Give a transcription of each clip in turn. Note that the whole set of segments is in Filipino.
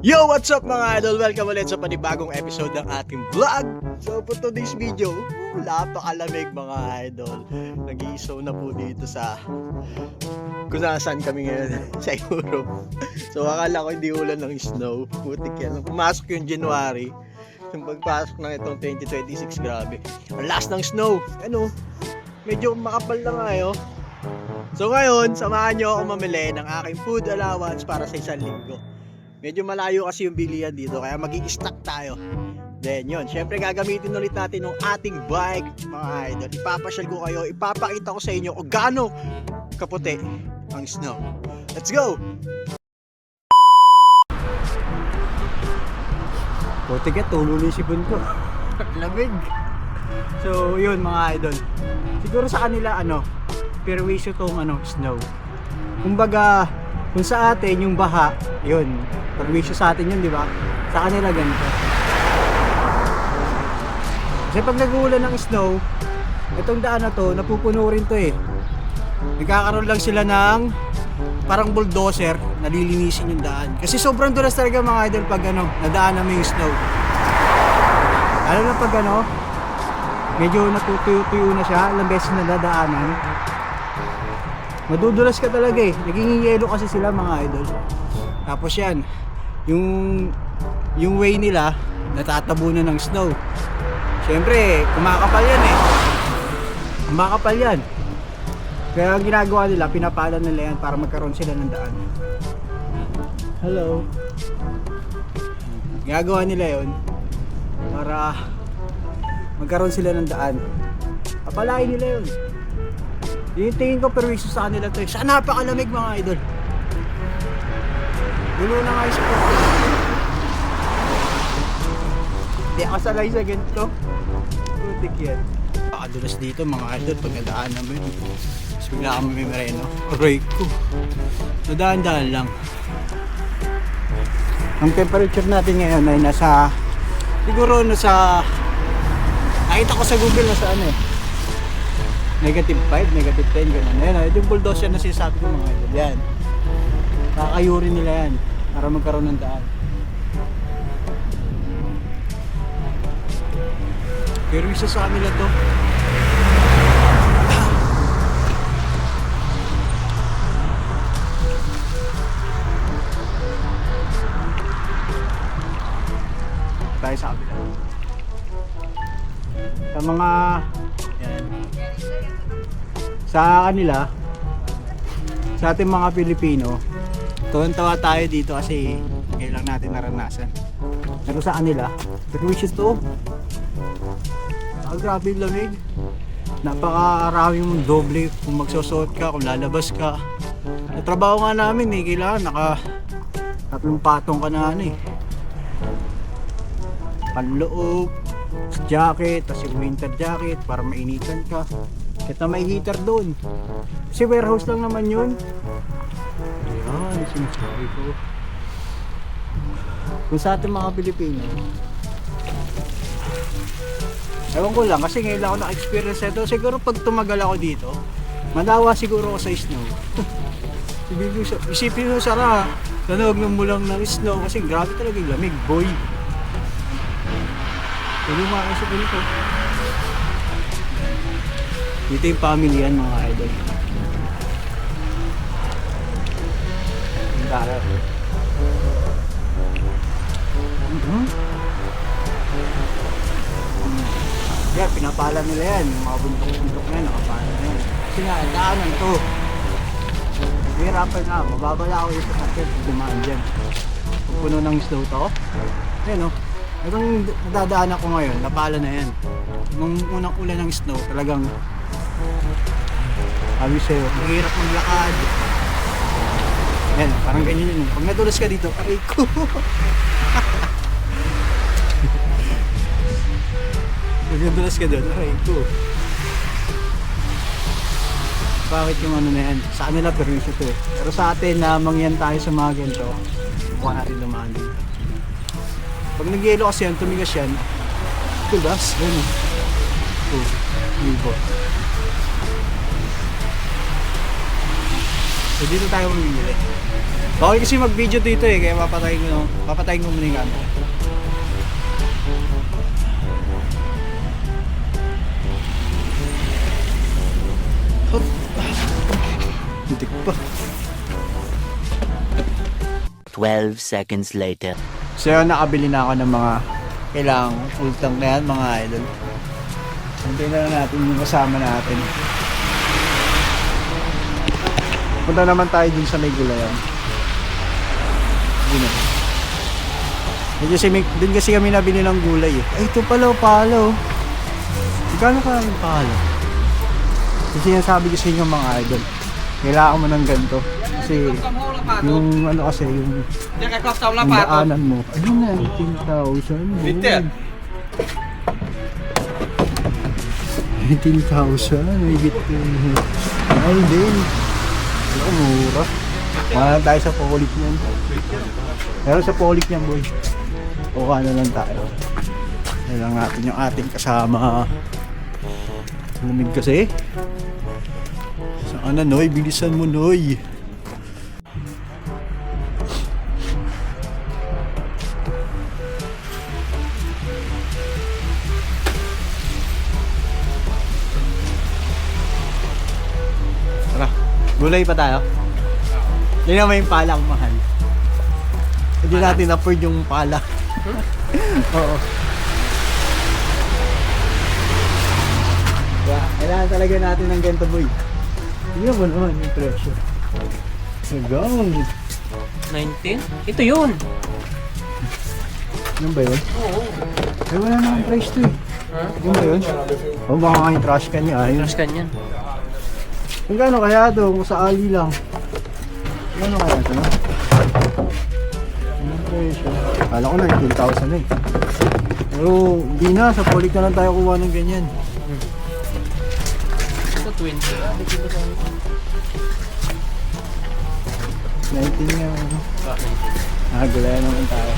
Yo! What's up mga idol? Welcome ulit sa panibagong episode ng ating vlog. So for today's video, napakalamig mga idol. Nag-iisaw na po dito sa kung saan kami ngayon sa Europe. So akala ko hindi ulan ng snow. Putik yan. Pumasok yung January. Yung pagpasok ng itong 2026, grabe. Ang last ng snow. Ano? Medyo makapal na nga yun. So ngayon, samahan nyo ako mamili ng aking food allowance para sa isang linggo. Medyo malayo kasi yung bilihan dito, kaya mag-i-stack tayo. Then yun, syempre gagamitin ulit natin yung ating bike mga idol. Ipapasyal ko kayo, ipapakita ko sa inyo kung gaano kaputi ang snow. Let's go! Puti ka, tulo yung sipon ko. Lamig. So yun mga idol, siguro sa kanila perwisyo tong snow. Kumbaga, kung sa atin yung baha, yun, perwisyo sa atin yun, di ba? Sa kanila ganito. Kasi pag nag-uulan ng snow, itong daan na to, napupuno rin to eh. Nagkakaroon lang sila ng parang bulldozer, nalilinisin yung daan. Kasi sobrang dulas talaga mga idol pag nadaan namin yung snow. Alam na pag medyo natutuyo-tuyo na siya, ilang beses na dadaanan. Madudulas ka talaga eh. Naging yelo kasi sila mga idol. Tapos yan, yung way nila natatabunan ng snow. Siyempre, kumakapal yan eh. Kumakapal yan. Kaya ang ginagawa nila, pinapalan nila yan para magkaroon sila ng daan. Hello. Ginagawa nila yon para magkaroon sila ng daan. Papalain nila yun. Yung tingin ko perwisyo sa kanila to eh. Sa napakalamig mga idol. Dulo na nga yung sport. Hindi ako sanay sa ganito. Putik yan. Pakadulas dito mga idol pag nadaan namin. Tapos bigla kami may mereno. Aray ko. Nadaan-daan lang. Ang temperature natin ngayon ay siguro nasa nakita ko sa Google na negative 5, negative 10, gano'n. Ayan, ito yung bulldozer na sinasabi ko mga idol. Yan. Kakayurin nila yan para magkaroon ng daan. Pero isa sa kanila to. Tayo sa kabila. Sa mga yan. Sa kanila, sa ating mga Pilipino, tuwan-tawa tayo dito kasi ngayon lang natin naranasan. Pero sa kanila, perwisyo to. Grabe yung lamig. Napakarami mong doble kung magsusuot ka, kung lalabas ka. Sa trabaho nga namin kailangan tatlong patong ka na panloob, jacket, tas yung winter jacket para mainitan ka. Kita may heater doon. Kasi warehouse lang naman yun. Ayan, sinasabi ko. Kung sa ating mga Pilipino, ewan ko lang kasi ngayon lang ako naka-experience ito. Siguro pag tumagal ako dito, manawa siguro ako sa snow. Isipin mo sana, nanog mo lang ng snow kasi grabe talaga yung lamig, boy. Hindi mo makakasipin ito. Dito yung family yan mga idol. Ang dara. Yeah, pinapala nila yan. Yung mga bundok-bundok na yan, nakapala na yan. Kasi nga, daanan to. Hirapan na, mababala ako yung sakit. Dumaan dyan. Puno ng snow to. Ayan o. Itong nadadaanan ko ngayon, napala na yan. Nung unang ulan ng snow, talagang sabi sa'yo, mahirap maglakad. Yan, parang ganyan yun. Pag nadulas ka dito, aray ko. Pag nadulas ka doon, aray ko. Bakit yung na yan? Sa kanila permisyo to eh. Pero sa atin na mangyan tayo sa mga ganito, buka natin dumaan dito. Pag nag-yelo kasi yan, tumigas yan, tulas, gano'n. Libo. So dito tayo mamimili. Bawal kasi mag-video dito eh, kaya papatayin ko muna yung camera. Hop. Titik pa. 12 seconds later. So yun, nakabili na ako ng mga kailangang full tank na yan mga idol. Hintayin na lang natin yung kasama natin. Punta naman tayo dun sa may gulayan. Dun kasi kami nabili ng gulay eh. Ay, ito pala, palo. Magkano ka yung palo? Kasi sinasabi ko sa inyo mga idol, kailangan mo ng ganito. Kasi yung ano kasi, yung daanan mo. Ayun na, 18,000. 18,000, may bit ko. Ay, din. Ano, mura. Mahal tayo sa polik niyan. Pero sa polik niyan, boy, kuha na lang tayo. Yan lang natin yung ating kasama. Lamig kasi. Saan na, Noy? Bilisan mo, Noy. Tara, gulay pa tayo. Hindi naman yung pala ang mahal. Hindi natin afford yung pala. Oo. Kailangan talaga natin ng ganito, boy. Tignan mo naman yung presyo. Hanggang 19? Ito yun. Ano ba yun? Oo. Ay, wala namang price to eh. Huh? Ano ba yun? O baka nga yung trash can niya. Ayun. Mas kanyan. Kung gano'n kaya ito? Kung sa ali lang. Gano'n kaya ito? Anong presyo? Kala ko na 18,000 eh. Pero hindi na. Sa polik na lang tayo kuha ng ganyan. Ito 20. 19 nga. Gulayan naman tayo.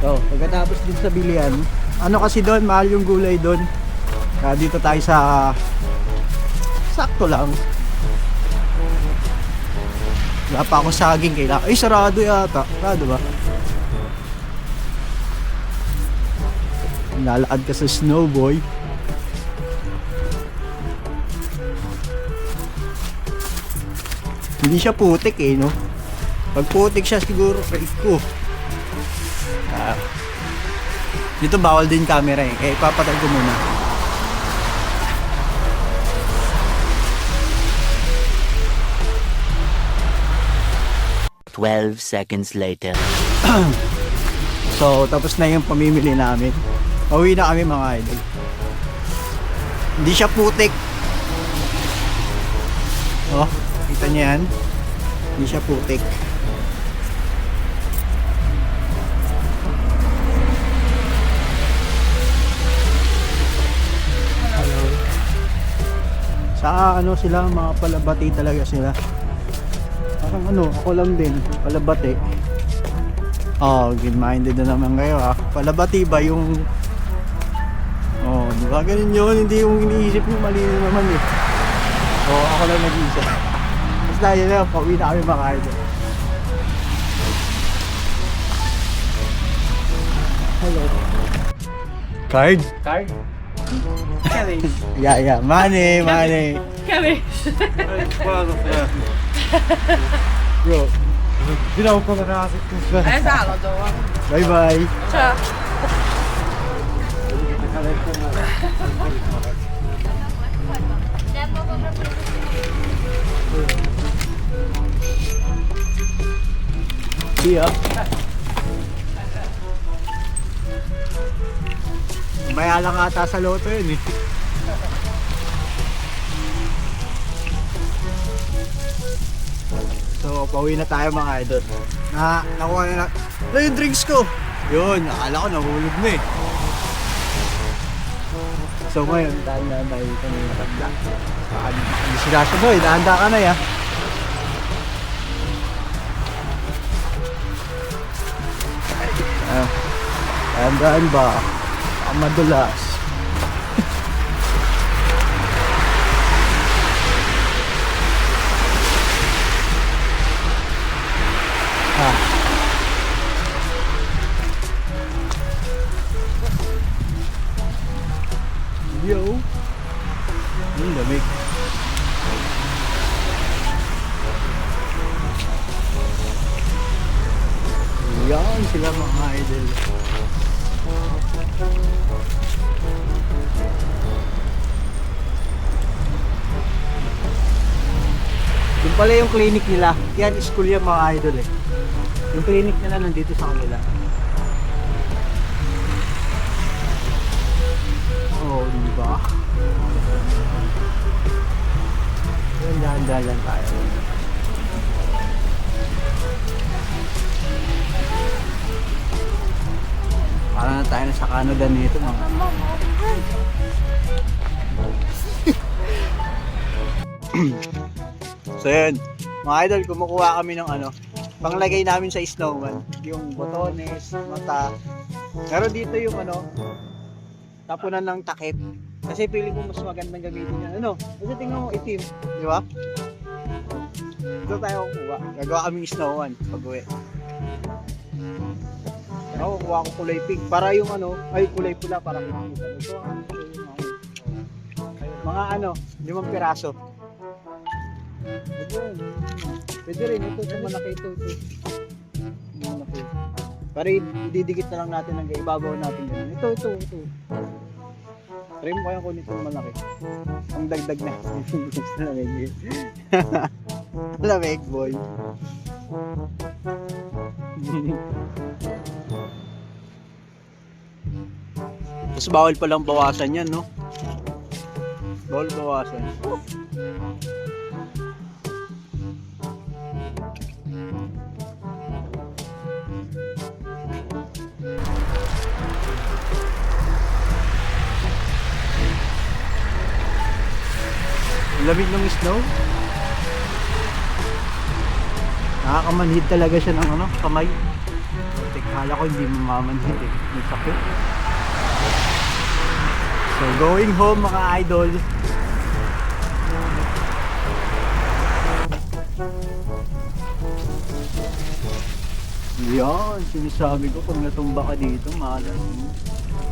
So, pagkatapos din sa bilihan, ano kasi doon, mahal yung gulay doon. Kaya dito tayo sa sakto lang. Wala pa ako saging kailangan. Ay, sarado yata. Sarado ba? Lalakad ka sa snow, boy. Hindi siya putik eh, no? Pag putik siya siguro, ko. Dito bawal din camera eh, kaya ipapatay ko muna. Twelve seconds later. So, tapos na yung pamimili namin. Pauwi na kami mga idol. Hindi siya putik. Oh, kita niyo yan? Hindi siya putik. Sa ano sila, mga palabati talaga sila. Parang ano, ako lang din, palabati. Oh, good-minded na naman kayo ha. Palabati ba yung... Oh, di ba ganun yun? Hindi yung iniisip nyo, mali na naman eh. Oh, ako lang nag-iisip. Basta yun na, pauwi na kami mga idol. Hello. Card? Card? Cabbage. Yeah. Money. Cabbage. Bro. Ginaw ko na nakasik ko sa... Ay, salo doon. Bye-bye. Ciao. See ya. Maya lang ata sa loto yun eh. So, pauwi na tayo mga idol. Nakuha na yung drinks ko. Yun, akala ko nahulog na eh. So ngayon, dahil na tayo dito ng matagla. Hindi sila siya boy, dahanda ka na ya. Dahan-dahan ba? Madulas. sila mga idol. Yung pala yung clinic nila. Yan, school yan mga idol eh. Yung clinic nila nandito sa kanila. Oh, diba? Yan, dahan-dahan tayo. Parang na tayo sa Canada nito mga. So yun, mga idol, kumukuha kami ng ano, panglagay namin sa snowman. Yung botones, mata. Pero dito yung ano, tapunan ng takip. Kasi feeling ko mas magandang gamitin yan. Ano? Kasi tingnan mo itim, di ba? Ito tayo kukuha. Gagawa kami snowman pag uwi. Ako, kukuha ko kulay pink para yung ano, ay kulay pula para makikita. Ito ang mga ano, 5 piraso. Ayun. Pwede rin ito, malaki ito. Malaki. Para ididikit na lang natin ng ibabaw natin ganun. Ito. Try mo kaya kunin ito malaki. Ang dagdag na. Lamig. Lamig boy. Tapos bawal palang bawasan yan, no? Bawal bawasan. Lamig ng snow. Nakakamanhid talaga siya ng ano, kamay. Kala ko hindi mamamanhid eh. May sakit. So going home mga idol. Yan, sinasabi ko pag natumba ka dito, malas mo.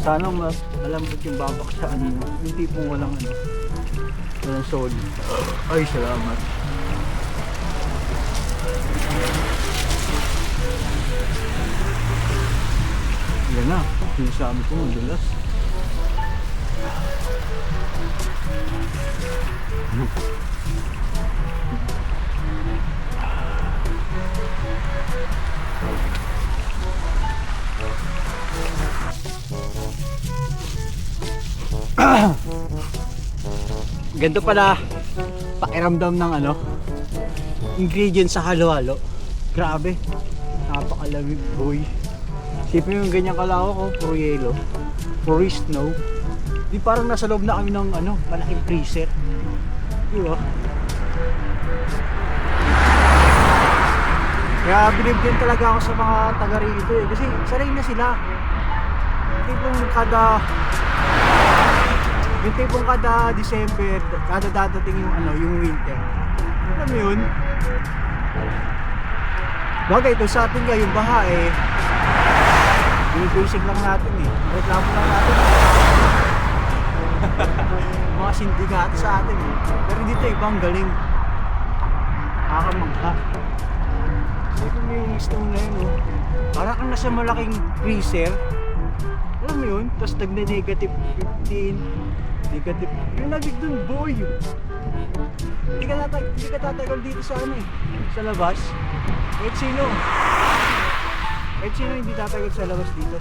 Sana malambot yung babak sa ano. Yung tipong walang ano. Walang solid. Ay, salamat. Yan na, sinasabi ko madulas. Ganito pala pakiramdam ng ano, ingredients sa halo-halo. Grabe, napakalamig boy. Sipin yung ganyan kalawak ko, puro yelo, puro snow. Di parang nasa loob na kami ng ano, malaking freezer. Di ba? Kaya bilib din talaga ako sa mga taga rito eh. Kasi sanay na sila. Yung tipong kada December, kada dadating yung ano, yung winter. Alam mo yun? Bagay ito sa atin nga, yung baha eh. Binibisig lang natin eh. Reklamo lang natin. Mga sindikato sa atin eh. Pero dito ibang galing. Nakakamangha. Ito mo yung snow na yun oh. Parang kang nasa malaking freezer. Alam mo yun? Tapos nagna-negative 15. Negative. Yung nabig dun boy. Hindi ka tatagal dito sa ano eh. Sa labas. Kahit sino hindi tatagal sa labas dito.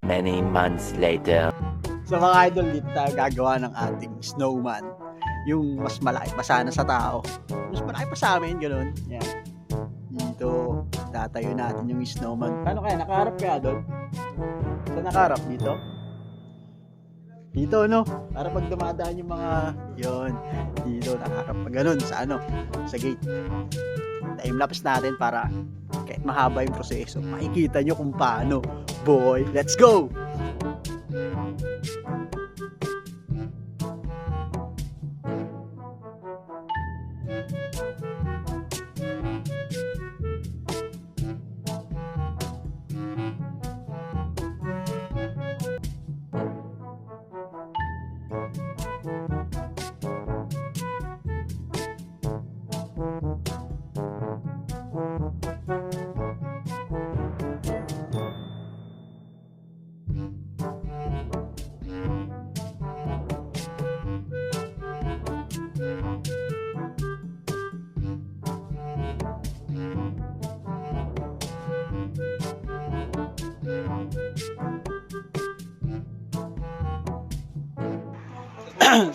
Many months later. So mga idol, dito tayo gagawa ng ating snowman. Yung mas malaki pa sana sa tao. Mas malaki pa sa amin, gano'n. Yan. Dito, tatayo natin yung snowman. Paano kaya? Nakaharap kaya doon? Saan nakaharap? Dito? Dito, no? Para pag dumadaan yung mga, yun, dito, nakaharap pa gano'n sa ano, sa gate. Time-lapse natin para kahit mahaba yung proseso, makikita nyo kung paano. Boy, let's go!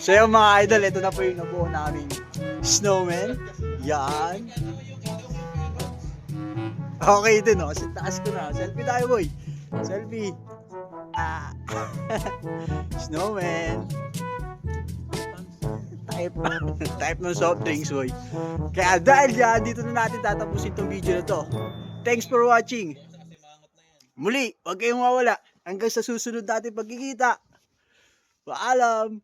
So yung mga idol, ito na po yung nabuo namin snowman. Yan. Okay din, no? Sa taas ko na. Selfie tayo, boy. Selfie. Ah. Snowman. Type ng soft drinks, boy. Kaya dahil yan, dito na natin tatapusin tong video na to. Thanks for watching. Muli, huwag kayong mawala. Hanggang sa susunod natin pagkikita. Paalam.